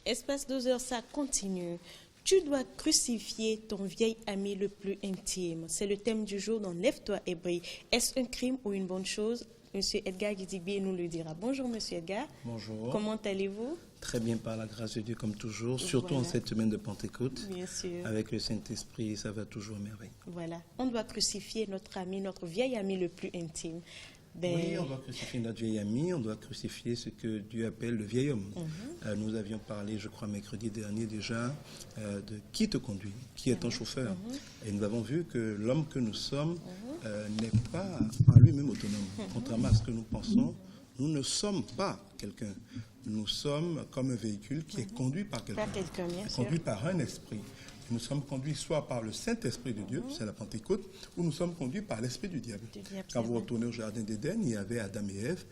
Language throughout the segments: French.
Espace 12 heures, ça continue. Tu dois crucifier ton vieil ami le plus intime. C'est le thème du jour dans Lève-toi et brille. Est-ce un crime ou une bonne chose? Monsieur Edgar Guidigbi nous le dira. Bonjour, Monsieur Edgar. Bonjour. Comment allez-vous? Très bien, par la grâce de Dieu, comme toujours, surtout Voilà. en cette semaine de Pentecôte. Bien sûr. Avec le Saint-Esprit, ça va toujours à merveille. Voilà. On doit crucifier notre ami, notre vieil ami le plus intime. Oui, on doit crucifier notre vieil ami, on doit crucifier ce que Dieu appelle le vieil homme. Nous avions parlé, je crois, mercredi dernier déjà, de qui te conduit, qui est ton chauffeur. Et nous avons vu que l'homme que nous sommes n'est pas en lui-même autonome. Contrairement à ce que nous pensons, nous ne sommes pas quelqu'un. Nous sommes comme un véhicule qui est conduit par quelqu'un. Par quelqu'un, bien sûr. Conduit par un esprit. Nous sommes conduits soit par le Saint-Esprit de Dieu, c'est la Pentecôte, ou nous sommes conduits par l'Esprit du diable. Quand vous retournez au Jardin d'Éden, il y avait Adam et Ève.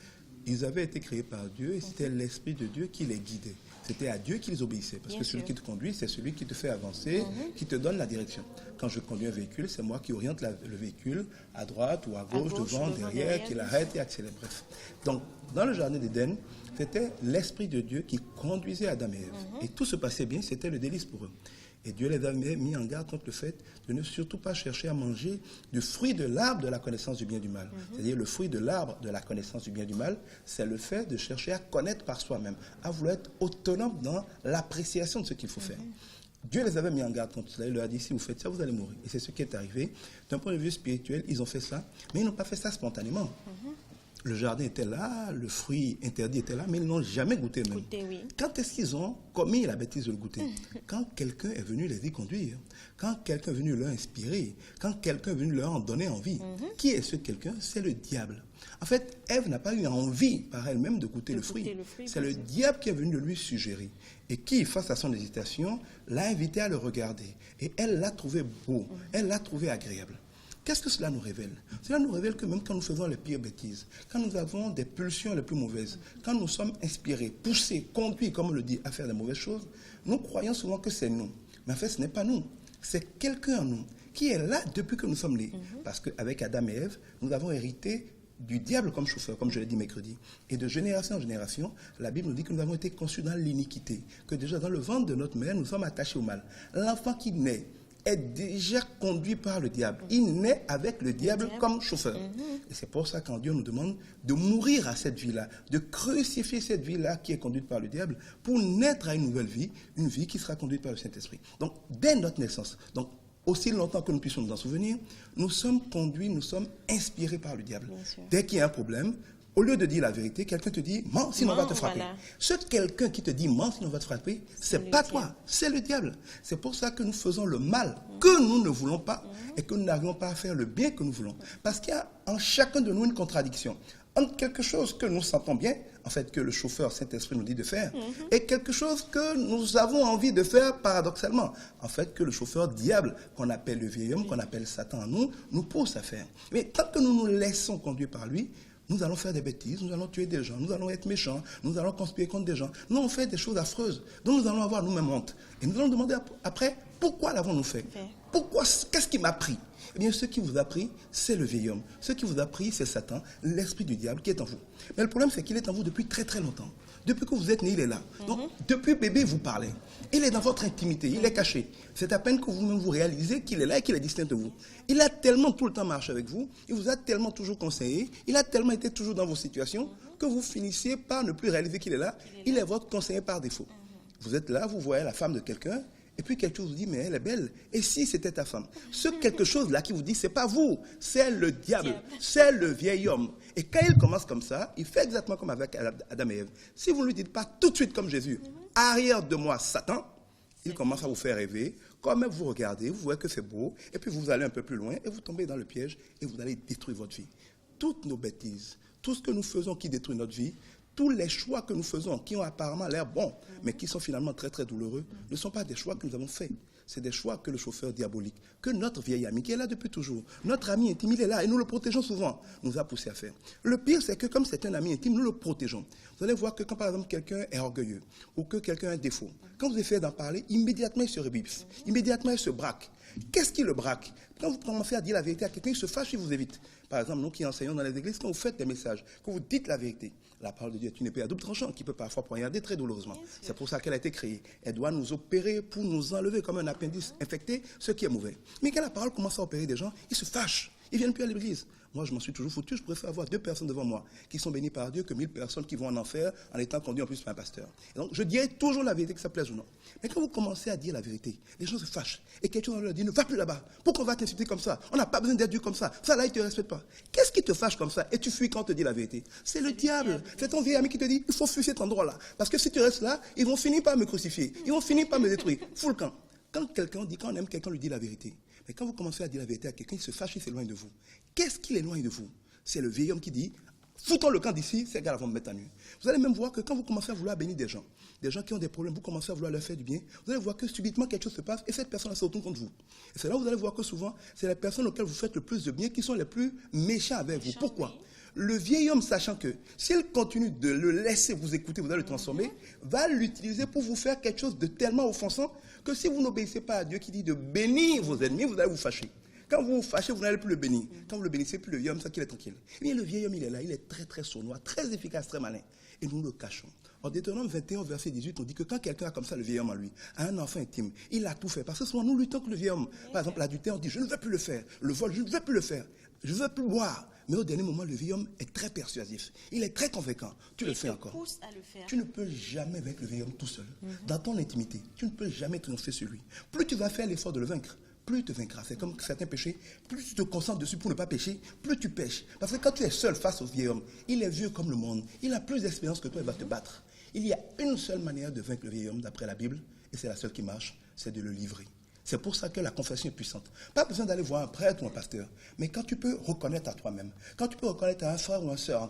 Ils avaient été créés par Dieu et c'était l'Esprit de Dieu qui les guidait. C'était à Dieu qu'ils obéissaient. Parce que celui qui te conduit, c'est celui qui te fait avancer, qui te donne la direction. Quand je conduis un véhicule, c'est moi qui oriente le véhicule à droite ou à gauche, devant, derrière, qui l'arrête et accélère. Bref. Donc, dans le Jardin d'Éden, c'était l'Esprit de Dieu qui conduisait Adam et Ève. Et tout se passait bien, c'était le délice pour eux. Et Dieu les avait mis en garde contre le fait de ne surtout pas chercher à manger du fruit de l'arbre de la connaissance du bien et du mal. C'est-à-dire le fruit de l'arbre de la connaissance du bien et du mal, c'est le fait de chercher à connaître par soi-même, à vouloir être autonome dans l'appréciation de ce qu'il faut faire. Dieu les avait mis en garde contre cela. Il leur a dit, si vous faites ça, vous allez mourir. Et c'est ce qui est arrivé. D'un point de vue spirituel, ils ont fait ça, mais ils n'ont pas fait ça spontanément. Le jardin était là, le fruit interdit était là, mais ils n'ont jamais goûté eux-mêmes. Quand est-ce qu'ils ont commis la bêtise de le goûter? Quand quelqu'un est venu les y conduire, quand quelqu'un est venu leur inspirer, quand quelqu'un est venu leur en donner envie. Qui est ce quelqu'un? C'est le diable. En fait, Ève n'a pas eu envie par elle-même de goûter le fruit. C'est le diable qui est venu le lui suggérer. Et qui, face à son hésitation, l'a invité à le regarder. Et elle l'a trouvé beau, elle l'a trouvé agréable. Qu'est-ce que cela nous révèle? Cela nous révèle que même quand nous faisons les pires bêtises, quand nous avons des pulsions les plus mauvaises, quand nous sommes inspirés, poussés, conduits, comme on le dit, à faire des mauvaises choses, nous croyons souvent que c'est nous. Mais en fait, ce n'est pas nous. C'est quelqu'un en nous qui est là depuis que nous sommes nés. Parce qu'avec Adam et Ève, nous avons hérité du diable comme chauffeur, comme je l'ai dit mercredi. Et de génération en génération, la Bible nous dit que nous avons été conçus dans l'iniquité, que déjà dans le ventre de notre mère, nous sommes attachés au mal. L'enfant qui naît est déjà conduit par le diable. Il naît avec le diable comme chauffeur. Et c'est pour ça quand Dieu nous demande de mourir à cette vie-là, de crucifier cette vie-là qui est conduite par le diable pour naître à une nouvelle vie, une vie qui sera conduite par le Saint-Esprit. Donc, dès notre naissance, donc aussi longtemps que nous puissions nous en souvenir, nous sommes conduits, nous sommes inspirés par le diable. Dès qu'il y a un problème, au lieu de dire la vérité, quelqu'un te dit « mens, sinon on va te frapper ». Ce quelqu'un qui te dit « mens, sinon on va te frapper », ce n'est pas toi, c'est le diable. C'est pour ça que nous faisons le mal que nous ne voulons pas et que nous n'arrivons pas à faire le bien que nous voulons. Parce qu'il y a en chacun de nous une contradiction entre quelque chose que nous sentons bien, en fait que le chauffeur Saint-Esprit nous dit de faire, et quelque chose que nous avons envie de faire paradoxalement. En fait que le chauffeur diable, qu'on appelle le vieil homme, qu'on appelle Satan en nous, nous pousse à faire. Mais tant que nous nous laissons conduire par lui, nous allons faire des bêtises, nous allons tuer des gens, nous allons être méchants, nous allons conspirer contre des gens. Nous allons faire des choses affreuses dont nous allons avoir nous-mêmes honte. Et nous allons demander après, pourquoi l'avons-nous fait? Pourquoi? Qu'est-ce qui m'a pris? Eh bien, ce qui vous a pris, c'est le vieil homme. Ce qui vous a pris, c'est Satan, l'esprit du diable qui est en vous. Mais le problème, c'est qu'il est en vous depuis très très longtemps. Depuis que vous êtes né, il est là. Donc, depuis bébé, vous parlez. Il est dans votre intimité, il est caché. C'est à peine que vous-même vous réalisez qu'il est là et qu'il est distinct de vous. Il a tellement tout le temps marché avec vous, il vous a tellement toujours conseillé, il a tellement été toujours dans vos situations, que vous finissiez par ne plus réaliser qu'il est là. Il est votre conseiller par défaut. Vous êtes là, vous voyez la femme de quelqu'un, et puis quelque chose vous dit, mais elle est belle. Et si c'était ta femme? Ce quelque chose-là qui vous dit, c'est pas vous, c'est le diable, c'est le vieil homme. Et quand il commence comme ça, il fait exactement comme avec Adam et Ève. Si vous ne lui dites pas tout de suite comme Jésus, arrière de moi, Satan, il commence à vous faire rêver. Quand même vous regardez, vous voyez que c'est beau, et puis vous allez un peu plus loin, et vous tombez dans le piège, et vous allez détruire votre vie. Toutes nos bêtises, tout ce que nous faisons qui détruit notre vie, tous les choix que nous faisons, qui ont apparemment l'air bons, mais qui sont finalement très très douloureux, ne sont pas des choix que nous avons faits. C'est des choix que le chauffeur diabolique, que notre vieil ami, qui est là depuis toujours, notre ami intime, il est là et nous le protégeons souvent, nous a poussé à faire. Le pire, c'est que comme c'est un ami intime, nous le protégeons. Vous allez voir que quand par exemple quelqu'un est orgueilleux ou que quelqu'un a un défaut, quand vous essayez d'en parler, immédiatement il se rebiffe, immédiatement il se braque. Qu'est-ce qui le braque? Quand vous commencez à dire la vérité à quelqu'un, il se fâche, il vous évite. Par exemple, nous qui enseignons dans les églises, quand vous faites des messages, quand vous dites la vérité, la parole de Dieu est une épée à double tranchant qui peut parfois poignarder très douloureusement. C'est pour ça qu'elle a été créée. Elle doit nous opérer pour nous enlever comme un appendice infecté, ce qui est mauvais. Mais quand la parole commence à opérer des gens, ils se fâchent. Ils ne viennent plus à l'église. Moi, je m'en suis toujours foutu. Je préfère avoir 2 personnes devant moi qui sont bénies par Dieu que 1000 personnes qui vont en enfer en étant conduites en plus par un pasteur. Et donc, je dirai toujours la vérité, que ça plaise ou non. Mais quand vous commencez à dire la vérité, les gens se fâchent. Et quelqu'un leur dit, ne va plus là-bas. Pourquoi on va t'insulter comme ça? On n'a pas besoin d'être dur comme ça. Ça, là, il ne te respecte pas. Qu'est-ce qui te fâche comme ça? Et tu fuis quand on te dit la vérité? C'est le diable. C'est ton vieil ami qui te dit, il faut fuir cet endroit-là. Parce que si tu restes là, ils vont finir par me crucifier. Ils vont finir par me détruire. Fous le camp. Quand on aime quelqu'un, lui dit la vérité. Mais quand vous commencez à dire la vérité à quelqu'un, il se fâche, il s'éloigne de vous. Qu'est-ce qui l'éloigne de vous? C'est le vieil homme qui dit, foutons le camp d'ici, ces gars vont me mettre à nu. Vous allez même voir que quand vous commencez à vouloir bénir des gens qui ont des problèmes, vous commencez à vouloir leur faire du bien, vous allez voir que subitement quelque chose se passe et cette personne se retourne contre vous. Et c'est là où vous allez voir que souvent, c'est les personnes auxquelles vous faites le plus de bien qui sont les plus méchants avec vous. Pourquoi? Le vieil homme, sachant que s'il continue de le laisser vous écouter, vous allez le transformer, va l'utiliser pour vous faire quelque chose de tellement offensant que si vous n'obéissez pas à Dieu qui dit de bénir vos ennemis, vous allez vous fâcher. Quand vous vous fâchez, vous n'allez plus le bénir. Quand vous le bénissez, plus le vieil homme, ça qu'il est tranquille. Et le vieil homme, il est là, il est très très sournois, très efficace, très malin. Et nous le cachons. En Deutéronome 21, verset 18, on dit que quand quelqu'un a comme ça le vieil homme en lui, a un enfant intime, il a tout fait. Parce que souvent, nous luttons contre le vieil homme. Par exemple, l'adultère, on dit, je ne veux plus le faire. Le vol, je ne veux plus le faire. Je ne veux plus boire. Mais au dernier moment, le vieil homme est très persuasif. Il est très convaincant. Tu le fais encore. Tu ne peux jamais vaincre le vieil homme tout seul. Dans ton intimité, tu ne peux jamais triompher sur lui. Plus tu vas faire l'effort de le vaincre, plus tu te vaincras. C'est comme certains péchés, plus tu te concentres dessus pour ne pas pécher, plus tu pêches. Parce que quand tu es seul face au vieil homme, il est vieux comme le monde, il a plus d'expérience que toi, il va te battre. Il y a une seule manière de vaincre le vieil homme d'après la Bible, et c'est la seule qui marche, c'est de le livrer. C'est pour ça que la confession est puissante. Pas besoin d'aller voir un prêtre ou un pasteur, mais quand tu peux reconnaître à toi-même, quand tu peux reconnaître à un frère ou une sœur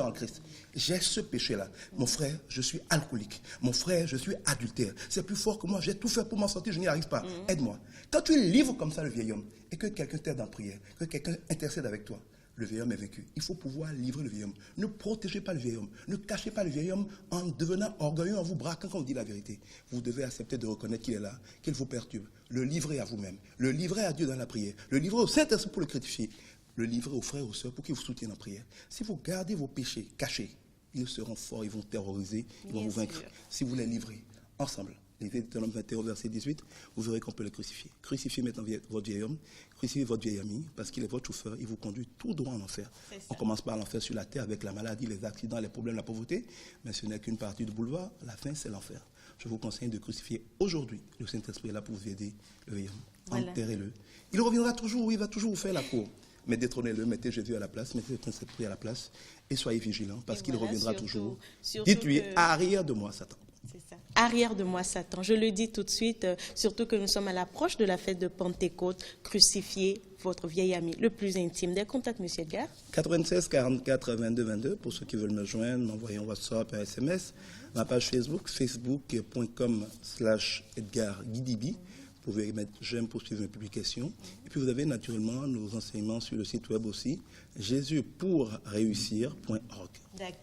en Christ, j'ai ce péché-là. Mon frère, je suis alcoolique. Mon frère, je suis adultère. C'est plus fort que moi, j'ai tout fait pour m'en sortir, je n'y arrive pas. Aide-moi. Quand tu livres comme ça le vieil homme, et que quelqu'un t'aide en prière, que quelqu'un intercède avec toi, le vieil homme est vaincu. Il faut pouvoir livrer le vieil homme. Ne protégez pas le vieil homme. Ne cachez pas le vieil homme en devenant orgueilleux, en vous braquant quand on dit la vérité. Vous devez accepter de reconnaître qu'il est là, qu'il vous perturbe. Le livrer à vous-même. Le livrer à Dieu dans la prière. Le livrer au Saint-Esprit pour le crucifier. Le livrer aux frères et aux sœurs pour qu'ils vous soutiennent en prière. Si vous gardez vos péchés cachés, ils seront forts, ils vont terroriser, ils vont vous vaincre. Si vous les livrez ensemble. Deutéronome 21, verset 18, vous verrez qu'on peut le crucifier. Crucifiez maintenant votre vieil homme, crucifiez votre vieil ami, parce qu'il est votre chauffeur, il vous conduit tout droit en enfer. On commence par l'enfer sur la terre avec la maladie, les accidents, les problèmes, la pauvreté, mais ce n'est qu'une partie du boulevard, la fin c'est l'enfer. Je vous conseille de crucifier aujourd'hui. Le Saint-Esprit est là pour vous aider, le vieil homme. Voilà. Enterrez-le. Il reviendra toujours, il va toujours vous faire la cour. Mais détrônez-le, mettez Jésus à la place, mettez le Saint-Esprit à la place, et soyez vigilants, parce qu'il reviendra toujours. Dites-lui, arrière de moi, Satan. C'est ça. Arrière de moi, Satan. Je le dis tout de suite, surtout que nous sommes à l'approche de la fête de Pentecôte. Crucifiez votre vieil ami, le plus intime. Des contacts, M. Edgar? 96 44 22 22, pour ceux qui veulent me joindre, m'envoyer un WhatsApp, un SMS. Ma page Facebook, facebook.com/Edgar Guidibi. Vous pouvez mettre j'aime pour suivre mes publications. Et puis vous avez naturellement nos enseignements sur le site web aussi, jésuspourréussir.org. D'accord.